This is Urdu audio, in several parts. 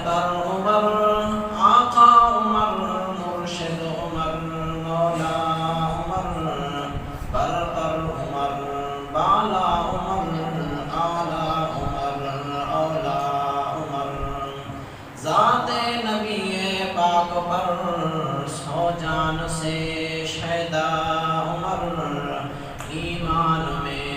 برتر عمر آقا عمر مرشد عمر مولا عمر برتر عمر بالا عمر اعلی عمر اولا عمر ذات نبی پاک پر سو جان سے شیدا عمر ایمان میں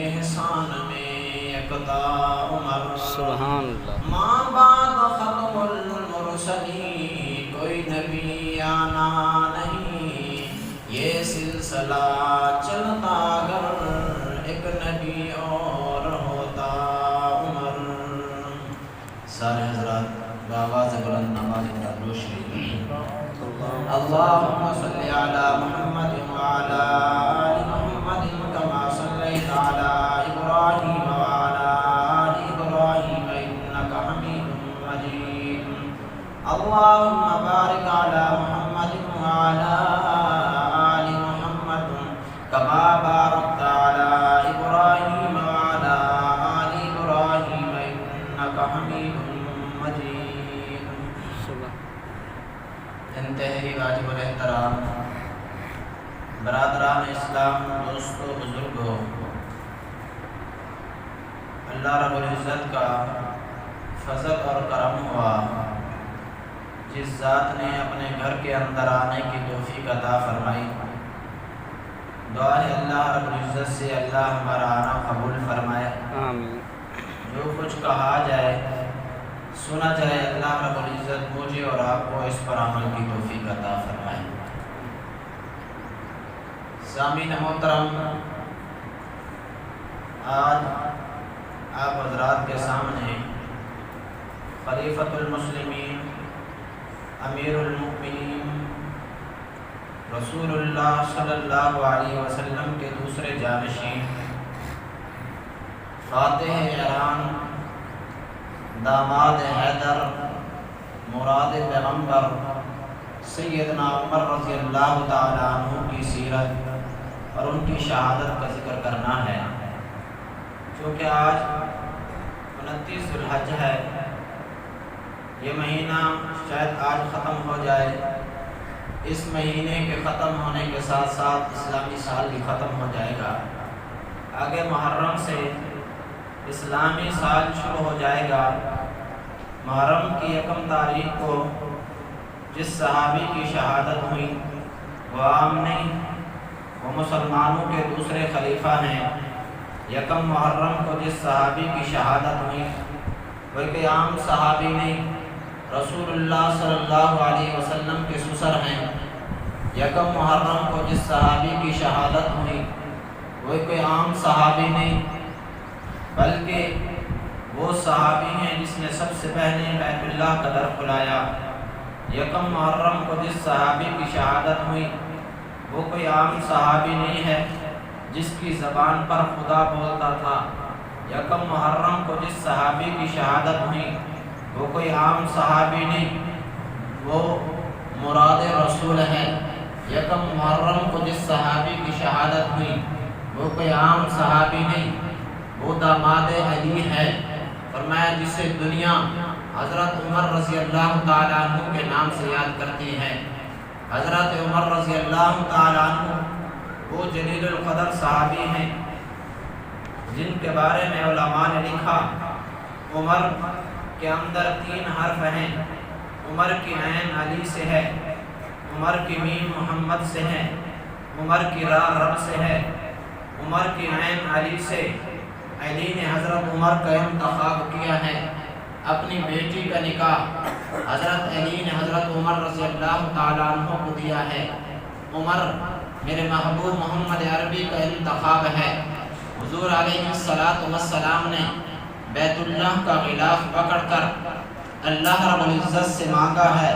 احسان میں یکتا عمر سبحان اللہ. ماں بعد ختم المرسلین کوئی نبی آنا نہیں، یہ سلسلہ چلتا اگر ایک نبی اور ہوتا عمر. سارے حضرات بآواز بلند نماز درود شریف. اللهم صل على محمد وعلى آل محمد كما صليت على إبراهيم وعلى آل إبراهيم إنك حميد مجيد. اللهم بارك على محمد وعلى آل محمد كما باركت على إبراهيم وعلى آل إبراهيم إنك حميد مجيد. انتہائی واجب الاحترام برادران اسلام، دوستو، بزرگوں، اللہ رب العزت کا فضل اور کرم ہوا جس ذات نے اپنے گھر کے اندر آنے کی توفیق عطا فرمائی. دعا ہے اللہ رب العزت سے اللہ ہمارا آنا قبول فرمائے. آمین. جو کچھ کہا جائے سنا جائے اللہ رب العزت مجھے اور آپ کو اس پر عمل کی توفیق عطا فرمائے. سامعین محترم، آج آپ حضرات کے سامنے خلیفۃ المسلمین، امیر المؤمنین، رسول اللہ صلی اللہ علیہ وسلم کے دوسرے جانشین، فاتح ایران، داماد حیدر، مراد پیغمبر سیدنا عمر رضی اللہ تعالیٰ عنہ کی سیرت اور ان کی شہادت کا ذکر کرنا ہے. چونکہ آج 29 ذو الحج ہے، یہ مہینہ شاید آج ختم ہو جائے. اس مہینے کے ختم ہونے کے ساتھ ساتھ اسلامی سال بھی ختم ہو جائے گا. آگے محرم سے اسلامی سال شروع ہو جائے گا. محرم کی 1 تاریخ کو جس صحابی کی شہادت ہوئی وہ عام نہیں، وہ مسلمانوں کے دوسرے خلیفہ ہیں. 1 محرم کو جس صحابی کی شہادت ہوئی وہ کوئی عام صحابی نہیں، رسول اللہ صلی اللہ علیہ وسلم کے سسر ہیں. 1 محرم کو جس صحابی کی شہادت ہوئی وہ کوئی عام صحابی نہیں، بلکہ وہ صحابی ہیں جس نے سب سے پہلے بیت اللہ کا در کھلایا. 1 محرم کو جس صحابی کی شہادت ہوئی وہ کوئی عام صحابی نہیں ہے جس کی زبان پر خدا بولتا تھا. 1 محرم کو جس صحابی کی شہادت ہوئی وہ کوئی عام صحابی نہیں، وہ مراد رسول ہے. 1 محرم کو جس صحابی کی شہادت ہوئی وہ کوئی عام صحابی نہیں، وہ داماد علی ہے. فرمایا جسے دنیا حضرت عمر رضی اللہ تعالیٰ عنہ کے نام سے یاد کرتی ہے. حضرت عمر رضی اللہ تعالیٰ عنہ وہ جلیل القدر صحابی ہیں جن کے بارے میں علماء نے لکھا عمر کے اندر 3 حرف ہیں. عمر کی عین علی سے ہے، عمر کی میم محمد سے ہے، عمر کی را رب سے ہے. عمر کی عین علی سے علی نے حضرت عمر کا انتخاب کیا ہے. اپنی بیٹی کا نکاح حضرت علی نے حضرت عمر رضی اللہ تعالیٰ عنہ کو دیا ہے. عمر میرے محبوب محمد عربی کا انتخاب ہے. حضور علیہ السلام نے بیت اللہ کا غلاف پکڑ کر اللہ رب العزت سے مانگا ہے،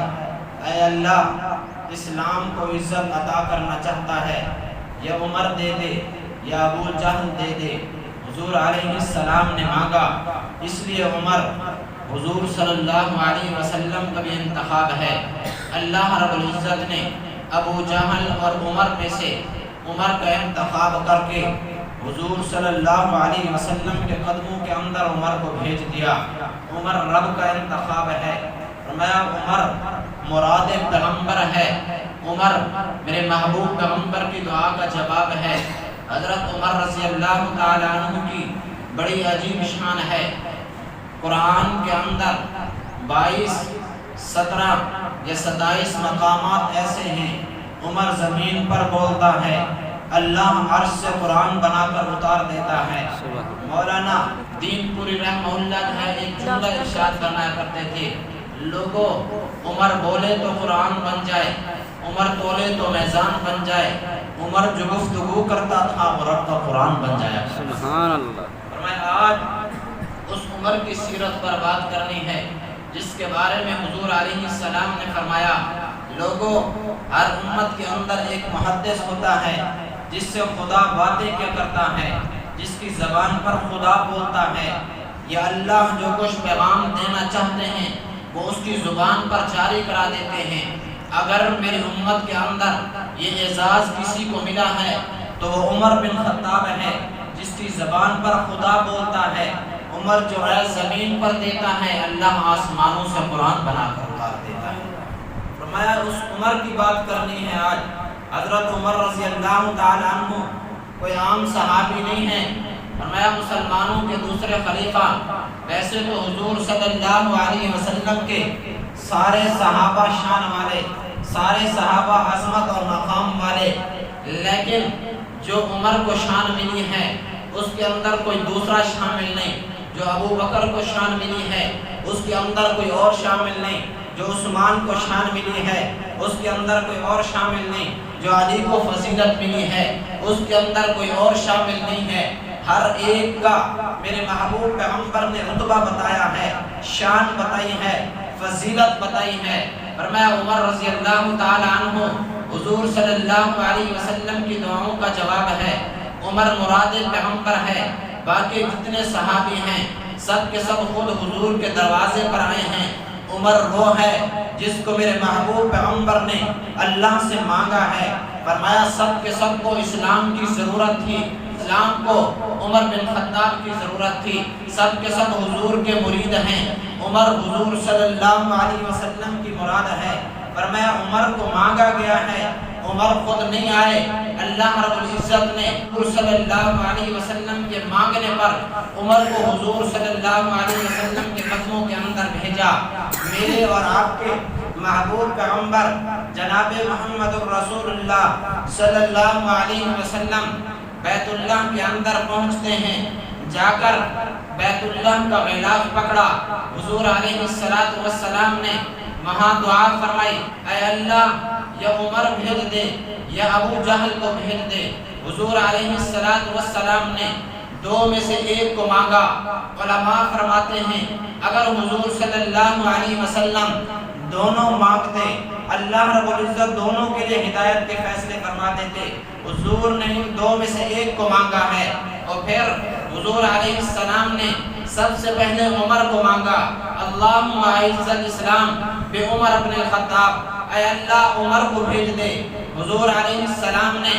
اے اللہ اسلام کو عزت عطا کرنا چاہتا ہے، یا عمر دے دے یا ابو جہل دے دے. حضور علیہ السلام نے مانگا، اس لیے عمر حضور صلی اللہ علیہ وسلم کا بھی انتخاب ہے. اللہ رب العزت نے ابو جہل اور عمر میں سے عمر کا انتخاب کر کے حضور صلی اللہ علیہ وسلم کے قدموں کے اندر عمر کو بھیج دیا۔ عمر رب کا انتخاب ہے، فرمایا عمر مراد پیغمبر ہے، عمر میرے محبوب پیغمبر کی دعا کا جواب ہے۔ حضرت عمر رضی اللہ تعالیٰ عنہ کی بڑی عجیب شان ہے۔ قرآن کے اندر 22، 17 یا 27 مقامات ایسے ہیں عمر زمین پر بولتا ہے، اللہ عرش سے قرآن بنا کر اتار دیتا ہے۔ مولانا دین پوری رحمہ اللہ ہے ایک جملہ ارشاد کرنا کرتے تھے، لوگوں عمر بولے تو قرآن بن جائے، عمر تولے تو میزان بن جائے، عمر جو گفتگو کرتا تھا وہ رب کا قرآن بن جایا۔ سبحان اللہ۔ فرمایا آج اس عمر کی سیرت پر بات کرنی ہے جس کے بارے میں حضور علیہ السلام نے فرمایا، لوگوں ہر امت کے اندر ایک محدث ہوتا ہے جس سے خدا باتیں کیا کرتا ہے، جس کی زبان پر خدا بولتا ہے، یا اللہ جو کچھ پیغام دینا چاہتے ہیں وہ اس کی زبان پر جاری کرا دیتے ہیں۔ اگر میری امت کے اندر یہ اعزاز کسی کو ملا ہے تو وہ عمر بن خطاب ہے جس کی زبان پر خدا بولتا ہے۔ عمر جو ہے زمین پر دیتا ہے، اللہ آسمانوں سے قرآن بنا کر اتار دیتا ہے۔ فرمایا اس عمر کی بات کرنی ہے آج۔ حضرت عمر رضی اللہ تعالیٰ عنہ کوئی عام صحابی نہیں ہے، فرمایا مسلمانوں کے دوسرے خلیفہ۔ ویسے تو حضور صلی اللہ علیہ وسلم کے سارے صحابہ شان والے، سارے صحابہ عظمت اور مقام والے، لیکن جو عمر کو شان ملی ہے اس کے اندر کوئی دوسرا شامل نہیں۔ جو ابو بکر کو شان ملی ہے اس کے اندر کوئی اور شامل نہیں۔ جو عثمان کو شان ملی ہے اس کے اندر کوئی اور شامل نہیں۔ جو علی کو فضیلت ملی ہے اس کے اندر کوئی اور شامل نہیں ہے۔ ہر ایک کا میرے محبوب پیغمبر نے رتبہ بتایا ہے، شان بتائی ہے، فضیلت بتائی ہے۔ فرمایا عمر رضی اللہ تعالی عنہ حضور صلی اللہ علیہ وسلم کی دعاؤں کا جواب ہے۔ عمر مراد پیغمبر ہے، باقی جتنے صحابی ہیں سب کے سب خود حضور کے دروازے پر آئے ہیں۔ عمر وہ ہے جس کو میرے محبوب پیغمبر نے اللہ سے مانگا ہے۔ فرمایا سب کے سب کو اسلام کی ضرورت تھی، اسلام کو عمر بن خطاب کی ضرورت تھی، سب کے سب حضور کے مرید ہیں۔ عمر حضور صلی اللہ علیہ وسلم کی مراد ہے۔ فرمایا عمر کو مانگا گیا ہے، عمر خود نہیں آئے، اللہ رب العزت نے حضور صلی اللہ علیہ وسلم کے مانگنے پر عمر کو حضور صلی اللہ علیہ وسلم کے قدموں کے اندر بھیجا۔ میرے اور آپ کے محبوب پیغمبر جناب محمد الرسول اللہ صلی اللہ علیہ وسلم بیت اللہ کے اندر پہنچتے ہیں، جا کر بیت اللہ کا غلاف پکڑا۔ حضور علیہ السلام نے وہاں دعا فرمائی، اے اللہ یا عمر بھیج دے یا ابو جہل کو بھیج دے۔ حضور علیہ السلام نے دو میں سے ایک کو مانگا۔ علماء فرماتے ہیں اگر حضور صلی اللہ علیہ وسلم دونوں مانگتے اللہ رب العزت دونوں کے لیے ہدایت کے فیصلے فرما دیتے۔ حضور نے دو میں سے ایک کو مانگا ہے، اور پھر حضور علیہ السلام نے سب سے پہلے عمر کو مانگا، اللہم اعز الاسلام بعمر بن الخطاب، اے اللہ عمر کو بھیج دے۔ حضور علیہ السلام نے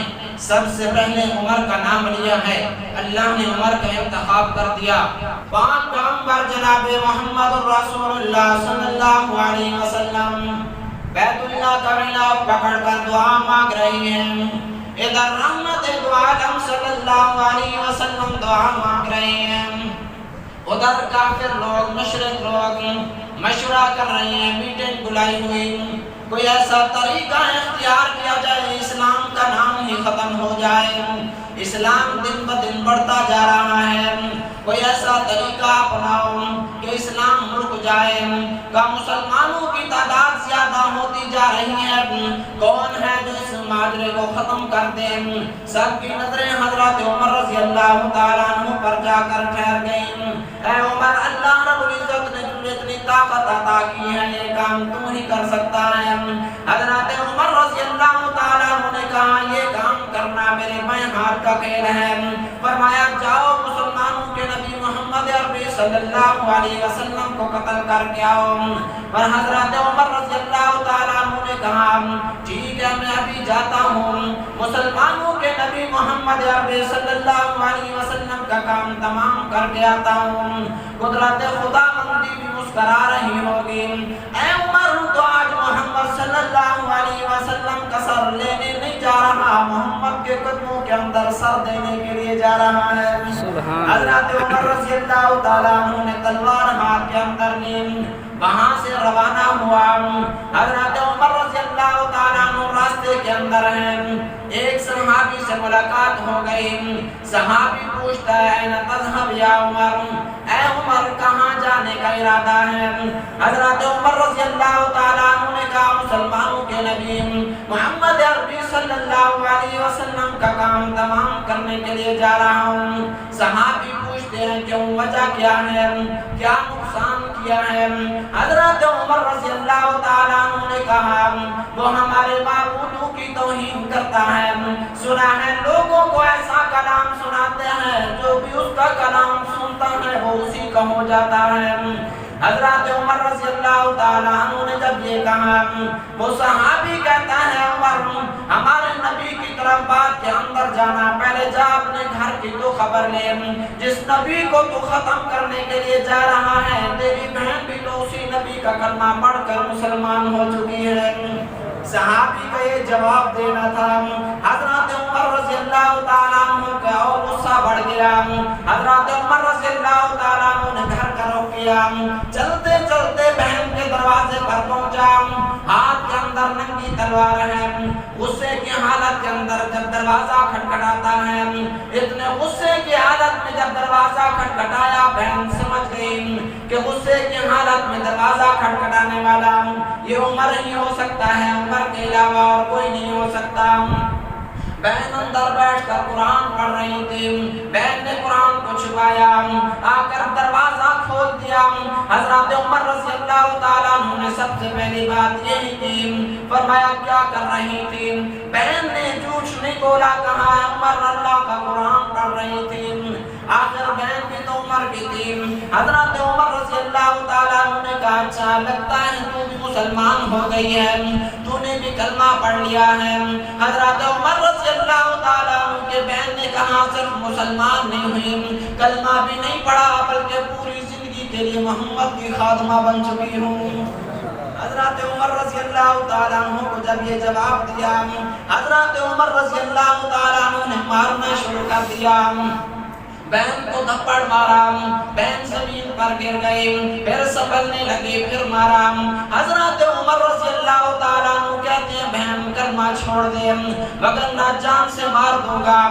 سب سے پہلے عمر کا نام لیا ہے، اللہ نے عمر کا انتخاب کر دیا۔ پاک پیغمبر جناب محمد الرسول اللہ صلی اللہ علیہ وسلم بیت اللہ کا غلاف پکڑ کر دعا مانگ رہی ہیں، ادھر رحمت دو عالم صلی اللہ علیہ وسلم دعا مانگ رہے ہیں، ادھر کافر لوگ مشرک لوگ مشورہ کر رہے ہیں، میٹنگ بلائی ہوئی، کوئی ایسا طریقہ اختیار کیا جائے اسلام کا نام ہی ختم ہو جائے، اسلام دن بدن بڑھتا جا رہا ہے، کوئی ایسا طریقہ اپناؤ کہ اسلام رک جائے، کہ مسلمانوں کی تعداد زیادہ ہوتی جا رہی ہے، کون ہے جو اس معاشرے کو ختم کر دے؟ سب کی نظریں حضرت عمر رضی اللہ تعالیٰ عنہ پر جا کر ٹھہر گئیں۔ اے عمر، اللہ رب العزت نے تجھے اتنی طاقت عطا کی ہے، یہ کام تو ہی کر سکتا ہے۔ حضرت عمر رضی اللہ تعالیٰ عنہ نے کہا یہ کام کرنا میرے بائیں ہاتھ کا کھیل ہے۔ فرمایا جاؤ مسلمانوں کے نبی محمد عربی صلی اللہ علیہ وسلم کو قتل کر کے آؤ۔ پر حضرت عمر رضی اللہ تعالیٰ عنہ نے کہا ٹھیک ہے میں ابھی جاتا ہوں، مسلمانوں کے نبی محمد عربی صلی اللہ علیہ وسلم کا کام تمام کر کے آتا ہوں۔ قدرت خدا مندی بھی مسکرا رہی ہوگی، اے عمر تو آج محمد صلی اللہ علیہ وسلم کا سر لینے نہیں جا رہا، محمد کے قدموں کے اندر سر دینے کے لیے جا رہا ہے۔ حضرت عمر رضی اللہ تعالیٰ عنہ نے تلوار ہاتھ کے اندر لی، وہاں سے روانہ ہوا۔ حضرت عمر رضی اللہ تعالیٰ عنہ راستے کے اندر ہیں، ایک صحابی سے ملاقات ہو گئی۔ صحابی پوچھتا ہے این تذهب یا عمر، اے عمر کہاں جانے کا ارادہ ہے؟ حضرت عمر رضی اللہ تعالیٰ عنہ نے کہا مسلمانوں کے نبی محمد عربی صلی اللہ علیہ وسلم کا کام تمام کرنے کے لیے جا رہا ہوں۔ صحابی پوچھتے ہیں کیوں، وجہ کیا ہے، کیا نقصان کیا ہے؟ حضرت عمر رضی اللہ تعالیٰ عنہ نے کہا وہ ہمارے معبودوں کی توہین کرتا ہے، سنا ہے لوگوں کو ایسا کلام سناتے ہیں جو بھی اس کا کلام سنتا ہے وہ اسی کا ہو جاتا ہے۔ حضرت عمر رضی اللہ تعالیٰ عنہ نے جب یہ کہا، وہ صحابی کہتا ہے عمر ہمارے نبی کی طرف بات کے اندر جانا، پہلے جا اپنے گھر کی تو خبر لے، جس نبی کو تو ختم کرنے کے لیے جا رہا ہے تیری بہن بھی تو اسی نبی کا کلمہ پڑھ کر مسلمان ہو چکی ہے۔ صحابی کا یہ جواب دینا تھا۔ حضرت عمر رضی اللہ تعالیٰ عنہ کا اور غصہ بڑھ گیا۔ حضرت عمر رضی اللہ تعالیٰ عنہ نے گھر کا رخ کیا، چلتے چلتے بہن کے دروازے پر پہنچا، ہاتھ کے اندر ننگی تلوار ہے، غصے کی حالت کے اندر جب دروازہ کھٹکھٹاتا ہے، اتنے غصے کی حالت میں جب دروازہ کھٹکھٹایا بہن سمجھ گئی کہ غصے کی حالت میں دروازہ کھٹکھٹانے والا یہ عمر ہی ہو سکتا ہے، عمر کے علاوہ اور کوئی نہیں ہو سکتا۔ بہن اندر بیٹھ کر قرآن پڑھ رہی تھی، بہن نے قرآن کو چھپایا، آ کر دروازہ کھول دیا۔ حضرت عمر رضی اللہ تعالیٰ عنہ نے سب سے پہلی بات یہی کی، فرمایا کیا کر رہی تھی؟ بہن نے جھوٹ نہیں بولا، کہا عمر اللہ کا قرآن پڑھ رہی تھی۔ آخر بہن بھی تو عمر کی تھی۔ حضرت عمر رضی اللہ تعالیٰ عنہ نے کہا اچھا لگتا ہے تو بھی مسلمان ہو گئی ہے، تو نے بھی کلمہ پڑھ لیا ہے۔ حضرت عمر رضی اللہ تعالیٰ عنہ کے بہن نے کہا صرف مسلمان نہیں ہوئی، کلمہ بھی نہیں پڑھا بلکہ پوری زندگی کے لیے محمد کی خادمہ بن چکی ہوں۔ حضرت عمر رضی اللہ تعالیٰ عنہ کو جب یہ جواب دیا، حضرت عمر رضی اللہ تعالیٰ عنہ نے مارنا شروع کر دیا، بہن کو تھپڑ مارا، بہن زمین پر گر گئی، پھر سنبھلنے لگی، پھر مارا۔ حضرت عمر رضی اللہ تعالیٰ عنہ کہتے ہیں بہن کلمہ چھوڑ دے وگرنہ جان سے مار دوں گا۔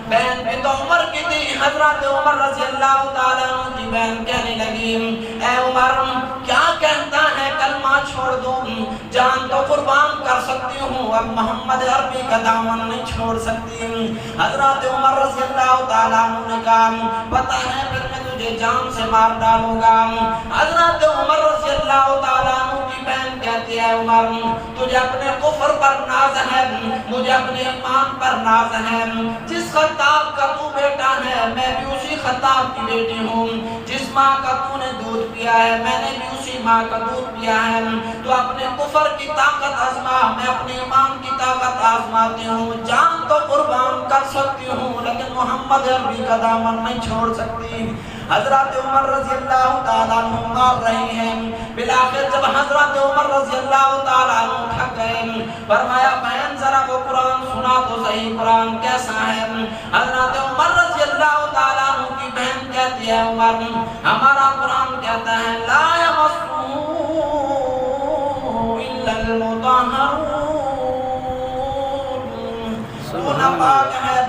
بہن بھی تو عمر کی تھی۔ حضرت عمر رضی اللہ تعالیٰ عنہ کی بہن کہنے لگی اے عمر کیا کہتا ہے کلمہ چھوڑ دوں، جان تو قربان کر سکتی ہوں، اب محمد عربی کا دامن نہیں چھوڑ سکتی۔ حضرت عمر رضی اللہ تعالیٰ عنہ نے کہا پتہ ہے پھر میں تجھے جان سے مار ڈالوں گا۔ حضرت عمر رضی اللہ تعالیٰ عنہ کی بہن کہتی ہے عمر تجھے اپنے کفر پر ناز ہے، مجھے اپنے ایمان پر ناز ہے، جس خطاب کا تو بیٹا ہے میں بھی اسی خطاب کی بیٹی ہوں، جس ماں کا تو نے دودھ پیا ہے میں نے بھی اسی ماں کا دودھ پیا ہے، تو اپنے کفر کی طاقت آزما میں اپنے ایمان کی طاقت آزماتی ہوں، جان تو قربان کر سکتی ہوں لیکن محمد عربی کا دامن نہیں چھوڑ سکتی۔ حضرت عمر رضی اللہ تعالیٰ عنہ مار رہی ہیں، بالآخر جب حضرت عمر رضی اللہ تعالیٰ عنہ تھک گئے فرمایا بہن ذرا وہ قرآن سنا تو صحیح قرآن کیسا ہے۔ حضرت عمر رضی اللہ تعالیٰ عنہ کی بہن کہتی ہے عمر ہمارا قرآن کہتا ہے لا یمسہ الا المطہرون، وہ ناپاک ہے،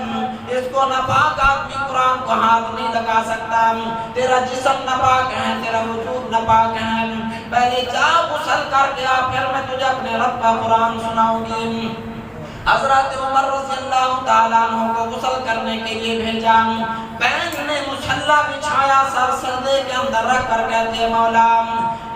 اس کو ناپاک آدمی قرآن کو ہاتھ نہیں لگا سکتا، تیرا جسم ناپاک ہے، تیرا وجود ناپاک ہے، پہلے جا غسل کر کے آ پھر میں تجھے اپنے رب کا قرآن سناؤں گی۔ حضرت عمر رضی اللہ تعالیٰ عنہ کو غسل کرنے کے لیے بھیجا، بہن نے مصلی بچھایا، سر سجدے کے اندر رکھ کر کہتے مولا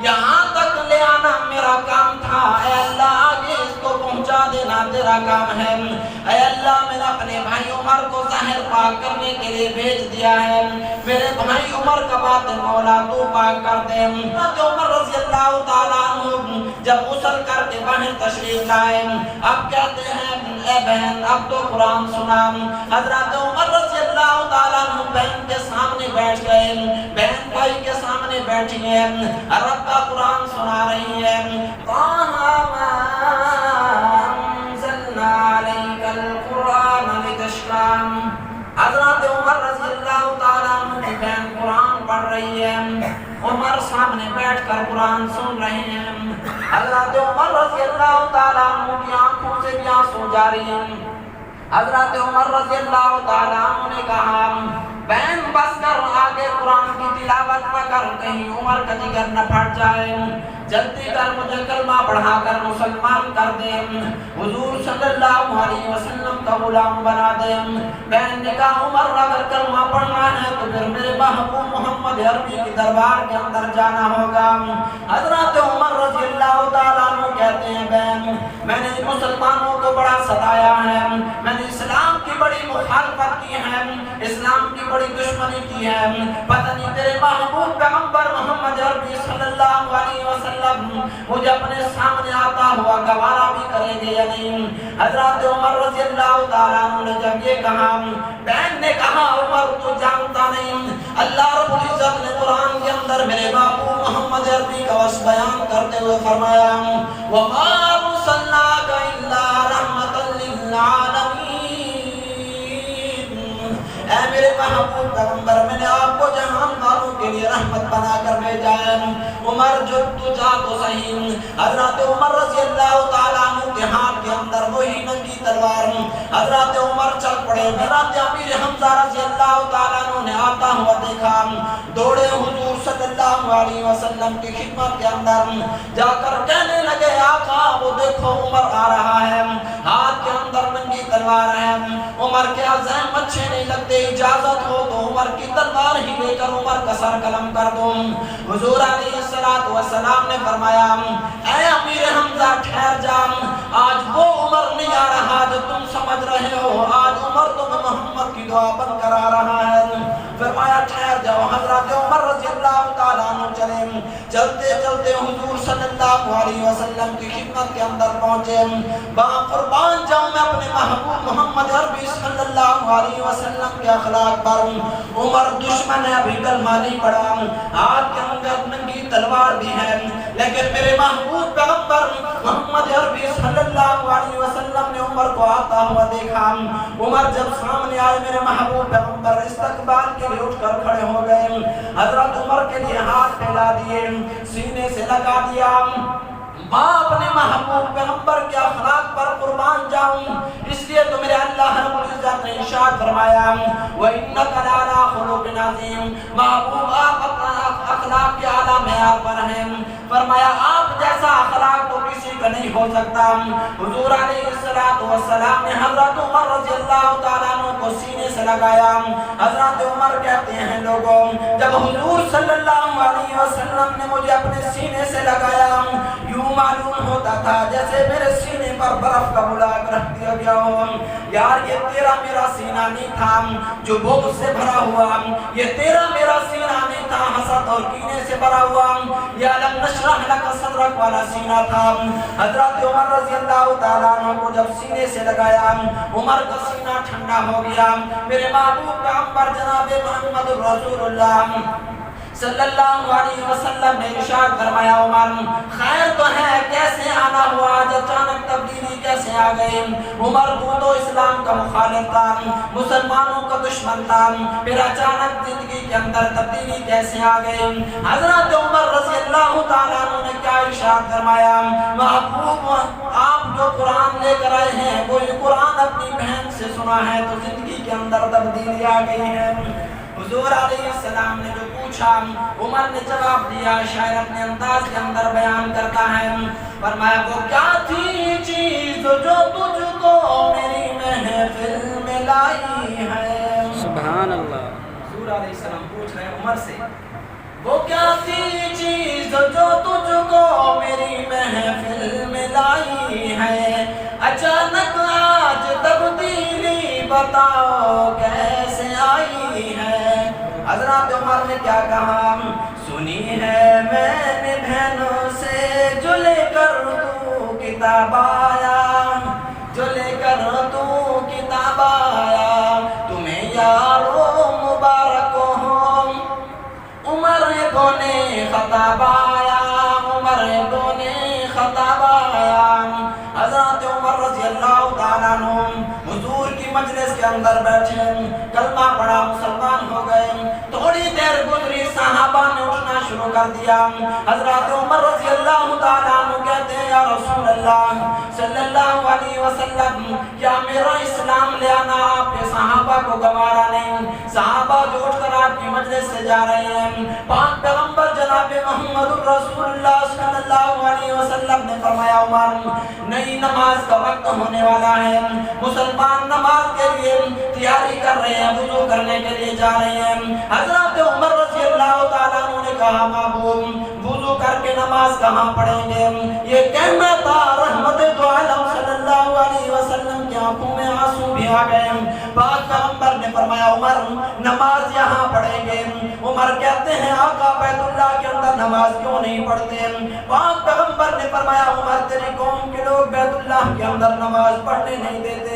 یہاں تک لے آنا میرا کام تھا، اے اللہ آگے اس کو پہنچا دینا تیرا کام ہے، اے اللہ میں اپنے بھائیوں عمر کو ظاہر پاک کرنے کے لیے بھیج دیا ہے۔ میرے بھائی عمر کا باطن مولا تو پاک کر دے۔ حضرت عمر رضی اللہ تعالیٰ عنہ جب غسل کر کے باہر تشریف لائے، اب کہتے ہیں اے بہن اب تو قرآن سنا۔ حضرت عمر رضی اللہ تعالیٰ عنہ بہن کے سامنے بیٹھ گئے، بہن بھائی کے سامنے بیٹھی ہے، رب کا قرآن سنا رہی ہے۔ حضرت عمر رضی اللہ تعالیٰ عنہ کی بہن قرآن پڑھ رہی ہے، عمر سامنے بیٹھ کر قرآن سن رہے ہیں۔ حضرت عمر رضی اللہ تعالیٰ عنہ کی آنکھوں سے بھی آنسو جاری ہیں۔ حضرت عمر رضی اللہ تعالیٰ عنہ نے کہا بہن بس کر، آگے قرآن کی تلاوت نہ کر، کہیں عمر کا جگر نہ پھٹ جائے، جلدی کر مجھے کلمہ پڑھا کر مسلمان کر دے، حضور صلی اللہ علیہ وسلم کا غلام بنا دے۔ بہن نے کہا عمر اگر کلمہ پڑھنا ہے تو پھر میرے محبوب محمد عربی کی دربار کے اندر جانا ہوگا۔ حضرت عمر رضی اللہ تعالیٰ عنہ کہتے ہیں بہن میں نے مسلمانوں کو بڑا ستایا ہے، میں نے اسلام کی بڑی مخالفت کی ہے، اسلام کی بڑی دشمنی کی ہے، پتہ نہیں تیرے محبوب پیغمبر محمد عربی صلی اللہ علیہ وسلم مجھے اپنے سامنے آتا ہوا گوارا بھی کریں گے یا نہیں۔ حضرت عمر رضی اللہ تعالیٰ عنہ نے جب یہ کہا، بہن نے کہا عمر تو جانتا نہیں، اللہ رب العزت نے قرآن کے اندر میرے محبوب محمد عربی کا وصف بیان کرتے ہوئے فرمایا وَمَا أَرْسَلْنَاكَ إِلَّا رَحْمَةً لِلْعَالَمِينَ۔ اے میرے محبوب پیغمبر میں نے آپ کو جہان والوں کے لیے رحمت بنا کر بھیجا ہے۔ عمر جو تو جا تو صحیح۔ حضرت عمر رضی اللہ تعالیٰ عنہ کے ہاتھ کے اندر وہی ننگی تلوار، حضرت عمر چل پڑے۔ حضرت امیر حمزہ رضی اللہ تعالیٰ عنہ نے آتا ہوا دیکھا، دوڑے حضور صلی اللہ علیہ وسلم کی خدمت کے اندر جا کر کہنے لگے آقا وہ دیکھو عمر آ رہا ہے، ہاتھ کے اندر ننگی تلوار ہے، عمر کے عزائم اچھے نہیں لگتے، اجازت ہو تو عمر کی تلوار ہی لے کر عمر کا سر قلم کر دوں۔ حضور علیہ السلام نے فرمایا اے امیر حمزہ ٹھہر جا، آج وہ عمر نہیں آ رہا جو تم سمجھ رہے ہو، آج عمر تمہیں محمد کی دعا بن کر آ رہا ہے۔ فرمایا ٹھہر جاؤ۔ حضرت عمر رضی اللہ تعالیٰ عنہ چلے، چلتے چلتے حضور صلی اللہ علیہ وسلم کی خدمت کے اندر پہنچے۔ قربان جاؤں میں اپنے محبوب محمد عربی صلی اللہ علیہ وسلم کے اخلاق پر، عمر دشمن ہے ابھی کلمہ نہیں پڑھا، ہاتھ کے اندر ننگی تلوار بھی ہے، لیکن میرے محبوب پیغمبر محمد عربی صلی اللہ علیہ وسلم نے عمر کو آتا ہوا دیکھا۔ عمر جب سامنے آئے میرے محبوب پیغمبر استقبال کے لیے اٹھ کر کھڑے ہو گئے، حضرت عمر کے لیے ہاتھ پھیلا دیے، سینے سے لگا دیا۔ ماں اپنے محبوب پیغمبر کے اخلاق پر قربان جاؤں، اس لیے تو میرے اللہ رب العزت نے ارشاد فرمایا وَإِنَّكَ لَعَلَىٰ خُلُقٍ عَظِيمٍ، محبوب آپ اپنا اخلاق کے اعلیٰ معیار پر ہیں، فرمایا آپ جیسا اخلاق تو کسی کا نہیں ہو سکتا۔ حضور علیہ السلام نے حضرت عمر رضی اللہ تعالیٰ عنہ کو سینے سے لگایا۔ حضرت عمر کہتے ہیں لوگوں جب حضور صلی اللہ علیہ وسلم نے مجھے اپنے سینے سے لگایا، یوں معلوم ہوتا تھا جیسے میرے سینے پر برف کا بلاک رکھ دیا گیا ہو۔ یار یہ تیرا میرا سینہ نہیں تھا جو بغض سے بھرا ہوا، یہ تیرا میرا سینہ نہیں تھا حسد اور کینے سے بھرا ہوا، یہ الم نشرح لک صدرک والا سینہ تھا۔ حضرت عمر رضی اللہ تعالیٰ عنہ کو جب سینے سے لگایا، عمر کا سینہ ٹھنڈا ہو گیا۔ میرے محبوب پیغمبر جناب محمد رسول اللہ صلی اللہ علیہ وسلم نے ارشاد فرمایا عمر خیر تو ہے، کیسے آنا ہوا، آج اچانک تبدیلی کیسے آ گئی؟ عمر کو تو اسلام کا مخالف تھا، مسلمانوں کا دشمن تھا، پھر اچانک زندگی کے اندر تبدیلی کیسے آ گئی؟ حضرت عمر رضی اللہ تعالیٰ عنہ نے کیا ارشاد فرمایا محبوب آپ جو قرآن لے کر آئے ہیں وہ یہ قرآن اپنی بہن سے سنا ہے تو زندگی کے اندر تبدیلی آ گئی ہے۔ حضور علیہ السلام نے جو پوچھا عمر نے جواب دیا، شاعر اپنے انداز کے اندر بیان کرتا ہے، فرمایا وہ کیا تھی چیز جو تجھ کو میری محفل میں لائی ہے۔ سبحان اللہ۔ حضور علیہ السلام پوچھ رہے ہیں عمر سے وہ کیا تھی چیز جو تجھ کو میری محفل میں لائی ہے، اچانک آج تبدیلی بتاؤ کیسے آئی ہے؟ حضرت عمر نے کیا کہا؟ سنی ہے میں نے بہنوں سے جو لے کر تو کتاب آیا، جو لے کر تو کتاب آیا، تمہیں یارو مبارک ہو عمر کو نے خطاب آیا، عمر کو نے خطاب آیا۔ حضرت عمر رضی اللہ تعالیٰ عنہ حضور کی مجلس کے اندر بیٹھے، کلمہ پڑھا، مسلمان ہو گئے۔ تھوڑی دیر گزری، صحابہ نے اٹھنا شروع کر دیا۔ حضرت عمر رضی اللہ تعالیٰ عنہ کہتے ہیں یا رسول اللہ صلی اللہ علیہ وسلم، کیا میرا اسلام لے آنا آپ کے صحابہ کو گوارا نہیں؟ صحابہ جو اٹھ کر آپ کی مجلس سے جا رہے ہیں، پاک پیغمبر جناب محمد رسول اللہ صلی اللہ علیہ وسلم نے فرمایا عمر، نئی نماز کا وقت ہونے والا ہے، مسلمان نماز کے لیے تیاری کر رہے ہیں، وضو کرنے کے لیے جا رہے ہیں۔ حضرت عمر رضی اللہ تعالیٰ عنہ نے کہا محبوب وضو کر کے نماز کہاں پڑھیں گے؟ یہ کہنا تھا رحمت دو عالم صلی اللہ علیہ وسلم کی آنکھوں میں آنسو بھی آ گئے۔ پاک پیغمبر نے فرمایا عمر نماز یہاں پڑھیں گے۔ عمر کہتے ہیں آقا بیت اللہ کے اندر نماز کیوں نہیں پڑھتے؟ پاک پیغمبر نے فرمایا عمر تیری قوم کے لوگ بیت اللہ کے اندر نماز پڑھنے نہیں دیتے۔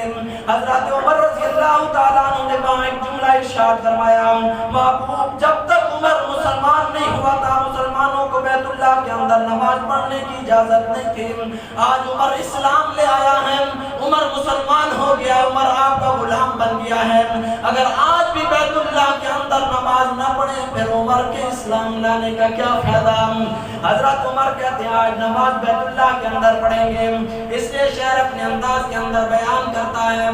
حضرت عمر رضی اللہ تعالیٰ عنہ نے کہا ایک جملہ ارشاد فرمایا محبوب جب تک عمر مسلمان نہیں ہوا تھا مسلمانوں کو بیت اللہ کے اندر نماز پڑھنے کی اجازت نہیں تھی۔ آج عمر اسلام لے آیا ہے، عمر مسلمان ہو گیا، عمر آپ کا غلام بن گیا ہے۔ اگر آج بھی بیت اللہ کے اندر نماز نہ پڑھیں پھر عمر کے اسلام لانے کا کیا فائدہ؟ حضرت عمر کہتے ہیں آج نماز بیت اللہ کے اندر پڑھیں گے۔ اس لیے شعر اپنے انداز کے اندر بیان کرتا ہے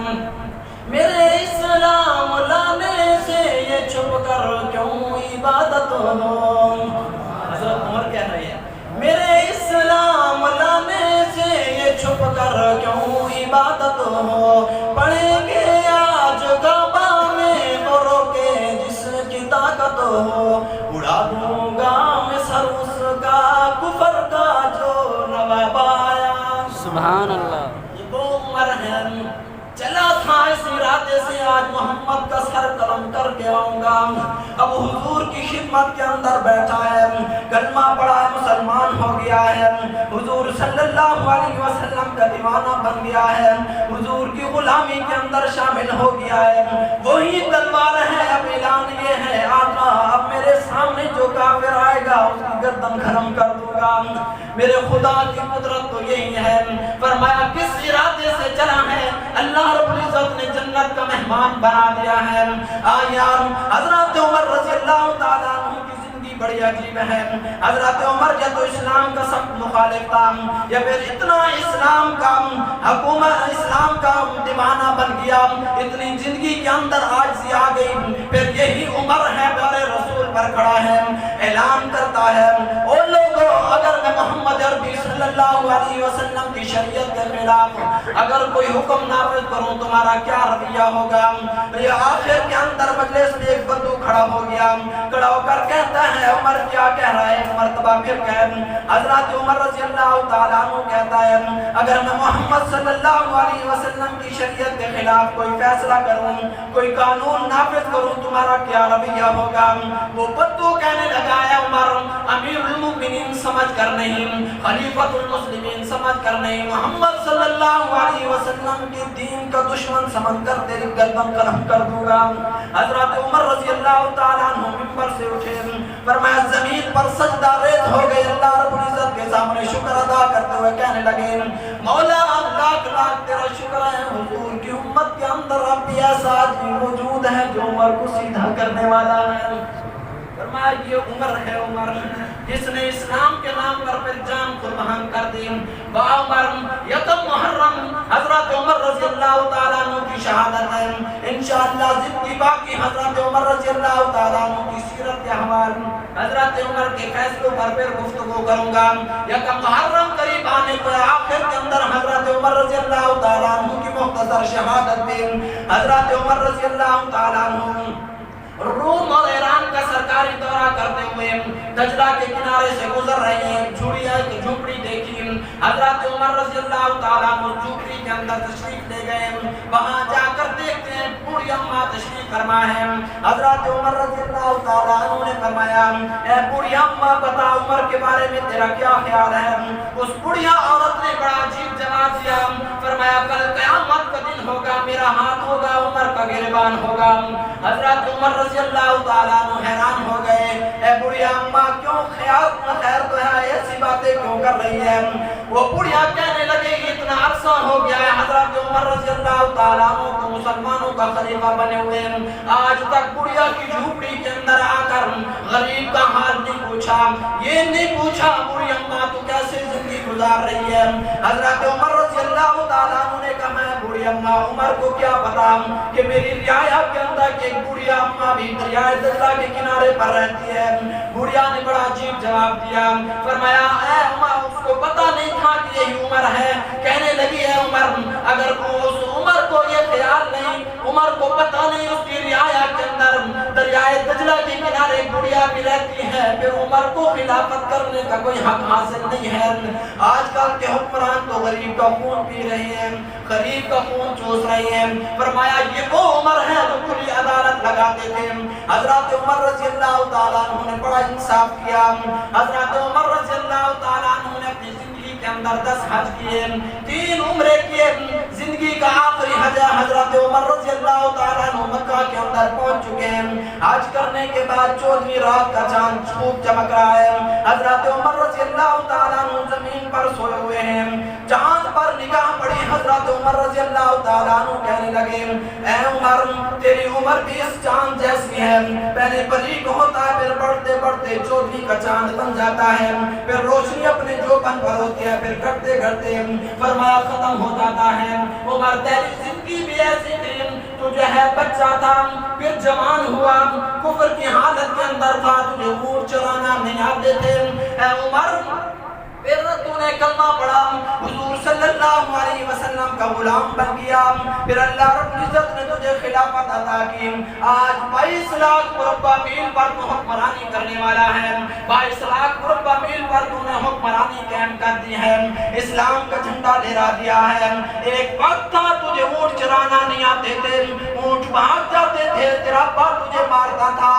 میرے اسلام لانے سے یہ چھپ کر کیوں عبادت ہو؟ حضرت عمر کہہ رہے ہیں میرے اسلام لانے سے یہ چھپ کر کیوں عبادت ہو؟ پڑھیں گے آج کعبہ میں وہ روکے جس کی طاقت ہو، اڑا دوں گا میں سر اس کا کفر کا جو نواب آیا۔ سبحان اللہ۔ یہ وہ عمر ہے چلا تھا اس ارادے سے آج محمد کا سر قلم کر کے آؤں گا۔ اب حضور کی خدمت کے اندر بیٹھا ہے، کلمہ پڑھا ہے، مسلمان ہو گیا ہے، حضور صلی اللہ علیہ وسلم کا دیوانہ بن گیا ہے، حضور کی غلامی کے اندر شامل ہو گیا ہے۔ وہی تلوار ہے، اب اعلان یہ ہے آقا اب میرے سامنے جو کافر آئے گا اس کی گردن کھرم کر دوں گا۔ میرے خدا کی قدرت تو یہی ہے۔ فرمایا کس ارادے سے چلا ہے؟ اللہ رب العزت نے جنت کا مہمان بنا دیا ہے۔ آیار حضرت عمر رضی اللہ تعالیٰ عنہ کی زندگی بڑی عجیب ہے۔ حضرت عمر یا تو اسلام کا سخت مخالف تھا یا پھر اتنا اسلام کا حکومت اسلام کا دیوانہ بن گیا، اتنی زندگی کے اندر عاجزی آ گئی۔ پھر یہی عمر ہے پیارے رسول پر کھڑا ہے، اعلان کرتا ہے او لوگوں اگر میں محمد عربی صلی اللہ علیہ وسلم کی شریعت کے خلاف اگر کوئی حکم نافذ کروں تمہارا کیا رویہ ہوگا؟ یہ آخر کے اندر مجلس میں ایک بندو کھڑا ہو گیا، کھڑا ہو کر کہتا ہے عمر کیا کہہ رہا ہے؟ مرتبہ پھر حضرت عمر رضی اللہ تعالیٰ عنہ کہتا ہے اگر میں محمد صلی اللہ علیہ وسلم کی شریعت کے خلاف کوئی فیصلہ کروں، کوئی قانون نافذ کروں تمہارا کیا رویہ ہوگا؟ وہ بندو کہنے لگا ہے عمر امیر المؤمنین سمجھ کر نہیں، خلیفۃ المسلمین سمجھ کر نہیں، محمد صلی اللہ علیہ وسلم کے دین کا دشمن سمجھ کر تیری گردن قلم کر دوں گا۔ حضرت عمر رضی اللہ تعالیٰ عنہ منبر سے اٹھے، فرمایا زمین پر سجدہ ریز ہو گئے، اللہ رب العزت کے سامنے شکر ادا کرتے ہوئے کہنے لگے مولا لاکھ لاکھ تیرا شکر ہے، حضور کی امت کے اندر اب بھی ایسا آدمی موجود ہے جو عمر کو سیدھا کرنے والا ہے۔ فرمایا یہ عمر ہے، عمر جس نے اسلام کے نام پر پھر جان قربان کر دی۔ با عمر یکم محرم حضرت عمر رضی اللہ تعالیٰ عنہ کی شہادت ہے۔ انشاءاللہ زندگی باقی حضرت عمر رضی اللہ تعالیٰ عنہ کی سیرت احوال حضرت عمر کے فیصلوں پر پھر گفتگو کروں گا۔ یکم محرم قریب آنے پر آخر کے اندر حضرت عمر رضی اللہ تعالیٰ عنہ کی مختصر شہادت میں حضرت عمر رضی اللہ تعالیٰ عنہ روم اور ایران کا سرکاری دورہ کرتے ہوئے دجلہ کے کنارے سے گزر رہے ہیں، جھوپڑی دیکھی، حضرت عمر رضی اللہ تعالیٰ عنہ جھوپڑی کے اندر تشریف لے گئے، وہاں جا کر دیکھتے ہیں بوڑھی اماں تشریف فرما ہے۔ حضرت عمر رضی اللہ تعالیٰ عنہ نے فرمایا اے بوڑھی اماں بتا عمر کے بارے میں تیرا کیا خیال ہے؟ اس بڑھیا عورت نے بڑا عجیب جواب دیا، فرمایا کل قیامت کا دن ہوگا، میرا ہاتھ ہوگا، عمر کا گریبان ہوگا۔ حضرت عمر رضی اللہ تعالیٰ عنہ حیران ہو گئے، اے بڑھیا اماں کیوں خیر تو ہے، ایسی باتیں کیوں کر رہی ہے؟ وہ بڑھیا کہنے لگے اتنا عرصہ ہو گیا ہے حضرت عمر رضی اللہ تعالیٰ عنہ کو مسلمانوں کا خلیفہ بنے ہوئے، آج تک بڑھیا کی جھوپڑی کے اندر آ کر غریب کا حال نہیں پوچھا، یہ نہیں پوچھا بڑھی اماں تو کیسے زندگی گزار رہی ہے۔ حضرت عمر رضی اللہ تعالیٰ عنہ نے کہا میں بڑھی اماں عمر کو کیا پتا کہ میری رعایا کے اندر ایک بڑھیا اماں بھی دریائے دجلہ کے کنارے پر رہتی ہے۔ بڑھیا نے بڑا عجیب جواب دیا، فرمایا اے عمر اس کو پتا نہیں تھا کہ یہی عمر ہے۔ کہنے لگی ہے عمر اگر اس عمر کو یہ خیال نہیں، عمر کو پتا نہیں اس کی رعایا کے اندر دریائے دجلہ کے کنارے بڑھیا بھی رہتی ہے، پھر عمر کو خلافت کرنے کا کوئی حق حاصل نہیں ہے۔ آج کل کے حکمران تو غریب کا خون پی رہے ہیں، غریب کا خون چوس رہے ہیں۔ فرمایا یہ وہ عمر ہے جو کھلی عدالت لگاتے تھے۔ حضرت عمر رضی اللہ تعالیٰ عنہ نے بڑا انصاف کیا۔ حضرت عمر رضی اللہ تعالیٰ عنہ نے اپنی زندگی کے اندر 10 حج کیے، 3 عمرے کیے، زندگی کا آخری حج حضرت عمر رضی اللہ تعالیٰ عنہ مکہ کے اندر پہنچ چکے ہیں۔ حج کرنے کے بعد 14ویں رات کا چاند خوب چمک رہا ہے، حضرت عمر رضی اللہ تعالیٰ عنہ زمین پر سوئے ہوئے ہیں، چاند پر نگاہ پڑی، حضرت عمر رضی اللہ تعالیٰ عنہ کہنے لگے اے عمر تیری عمر بھی اس چاند جیسی ہے، پہلے باریک ہوتا ہے پھر بڑھتے بڑھتے 14ویں کا چاند بن جاتا ہے، پھر روشنی اپنے جوبن پر ہوتی ہے، پھر گھٹتے گھٹتے فرمایا ختم ہو جاتا ہے۔ عمر تیری زندگی بھی ایسی تھی، تو جو ہے بچہ تھا پھر جوان ہوا، کفر کی حالت کے اندر تھا، تجھے اونٹ چلانا نہیں آتے تھے۔ اے عمر پھر تو نے کلمہ پڑھا، حضور صلی اللہ علیہ وسلم کا غلام بن گیا، پھر اللہ رب العزت نے تجھے خلافت عطا کی۔ آج 22 لاکھ مربع میل پر تو حکمرانی کرنے والا ہے، 22 لاکھ مربع میل پر تو نے حکمرانی قائم کر دی ہے، اسلام کا جھنڈا لہرا دیا ہے۔ ایک وقت تھا تجھے اونٹ چرانا نہیں آتے تھے، اونٹ بھاگ جاتے تھے، تیرا باپ تجھے مارتا تھا،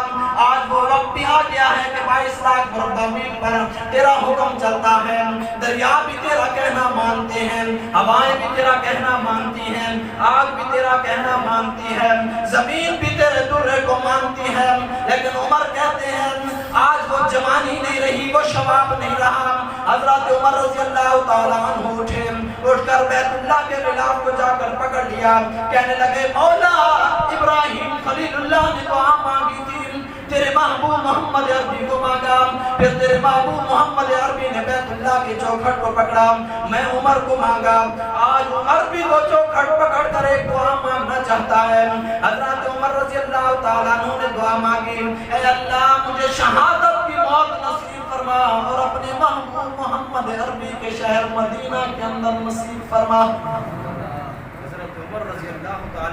آج وہ وقت بھی آ گیا ہے کہ 22 لاکھ مربع میل پر تیرا حکم چلتا ہے، دریا بھی تیرا کہنا مانتے ہیں، ہوائیں بھی تیرا کہنا مانتی ہیں، آگ بھی تیرا کہنا مانتی ہے، زمین بھی تیرے درے کو مانتی ہے۔ لیکن عمر کہتے ہیں آج وہ جوانی نہیں رہی، وہ شباب نہیں رہا۔ حضرت عمر رضی اللہ تعالیٰ عنہ اٹھے، اٹھ کر بیت اللہ کے غلاف کو جا کر پکڑ لیا، کہنے لگے مولا ابراہیم خلیل اللہ نے دعا مانگی تھی، تیرے محبوب محمد عربی کو مانگا، پھر تیرے محبوب محمد عربی نے بیت اللہ کے چوکھٹ کو پکڑا، میں عمر کو مانگا، آج عمر بھی وہ چوکھٹ پکڑ کر ایک دعا مانگنا چاہتا ہے۔ حضرت عمر رضی اللہ تعالیٰ عنہ نے دعا مانگی اے اللہ مجھے شہادت کی موت نصیب فرما اور اپنے محبوب محمد عربی کے شہر مدینہ کے اندر نصیب فرما۔ حضرت عمر رضی اللہ تعالیٰ